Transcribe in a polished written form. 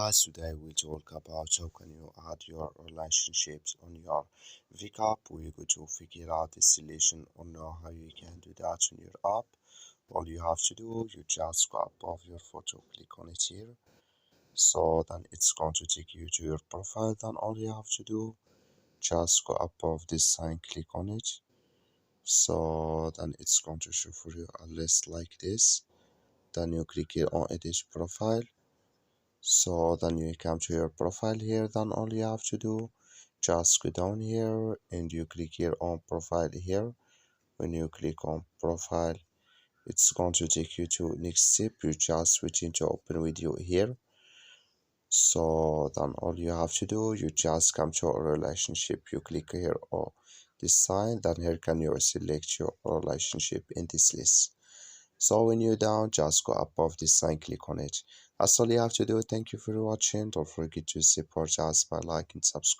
Today we talk about how can you add your relationships on your VCAP. We're going to figure out the solution on how you can do that on your app. All you have to do, you just go above your photo, click on it here. So then it's going to take you to your profile. Then all you have to do, just go above this sign, click on it. So then it's going to show for you a list like this. Then you click here on edit profile. So then you come to your profile here. Then all you have to do, just go down here and you click here on profile here. When you click on profile, it's going to take you to next step. You just switch into open video here. So then all you have to do, you just come to a relationship. You click here on this sign. Then here can you select your relationship in this list. So when you're down, just go above this sign, click on it. That's all you have to do. Thank you for watching. Don't forget to support us by liking, subscribe.